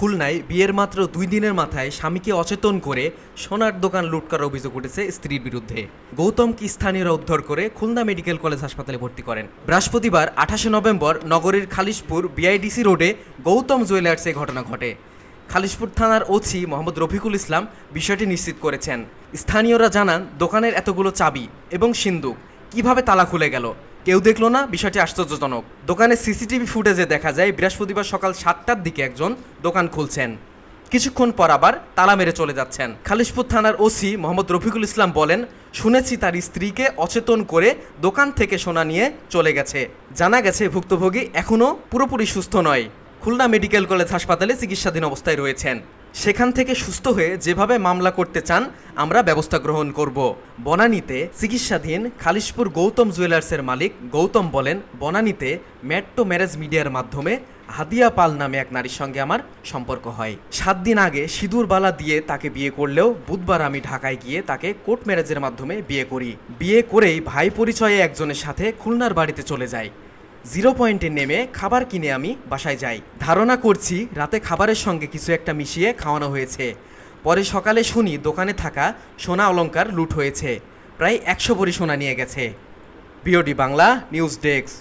খুলনায় বিয়ের মাত্র 2 দিনের মাথায় স্বামীকে অচেতন করে সোনার দোকান লুট করার অভিযোগ উঠেছে স্ত্রীর বিরুদ্ধে। গৌতমকে স্থানীয়রা উদ্ধার করে খুলনা মেডিকেল কলেজ হাসপাতালে ভর্তি করেন। বৃহস্পতিবার 28 নভেম্বর নগরীর খালিশপুর বিআইডিসি রোডে গৌতম জুয়েলার্সে ঘটনা ঘটে। খালিশপুর থানার ওসি মোহাম্মদ রফিকুল ইসলাম বিষয়টি নিশ্চিত করেছেন। স্থানীয়রা জানান, দোকানের এতগুলো চাবি এবং সিন্দুক কিভাবে তালা খুলে গেল কেউ দেখল না, বিষয়টি আশ্চর্যজনক। দোকানের সিসিটিভি ফুটেজে দেখা যায় বৃহস্পতিবার সকাল 7টার দিকে একজন দোকান খুলছেন, কিছুক্ষণ পর আবার তালা মেরে চলে যাচ্ছেন। খালিশপুর থানার ওসি মোহাম্মদ রফিকুল ইসলাম বলেন, শুনেছি তার স্ত্রীকে অচেতন করে দোকান থেকে সোনা নিয়ে চলে গেছে। জানা গেছে ভুক্তভোগী এখনও পুরোপুরি সুস্থ নয়, খুলনা মেডিকেল কলেজ হাসপাতালে চিকিৎসাধীন অবস্থায় রয়েছেন। সেখান থেকে সুস্থ হয়ে যেভাবে মামলা করতে চান আমরা ব্যবস্থা গ্রহণ করব। বনানীতে চিকিৎসাধীন খালিশপুর গৌতম জুয়েলার্সের মালিক গৌতম বলেন, বনানীতে মেট্রো ম্যারেজ মিডিয়ার মাধ্যমে হাদিয়া পাল নামে এক নারীর সঙ্গে আমার সম্পর্ক হয়। 7 দিন আগে সিঁদুর বালা দিয়ে তাকে বিয়ে করলেও বুধবার আমি ঢাকায় গিয়ে তাকে কোর্ট ম্যারেজের মাধ্যমে বিয়ে করি। বিয়ে করেই ভাই পরিচয়ে একজনের সাথে খুলনার বাড়িতে চলে যাই। 0 পয়েন্টে নেমে খাবার কিনে আমি বাসায় যাই। ধারণা করছি রাতে খাবারের সঙ্গে কিছু একটা মিশিয়ে খাওয়ানো হয়েছে। পরে সকালে শুনি দোকানে থাকা সোনা অলংকার লুট হয়েছে, প্রায় 100 ভরি সোনা নিয়ে গেছে। BOD Bangla news desk.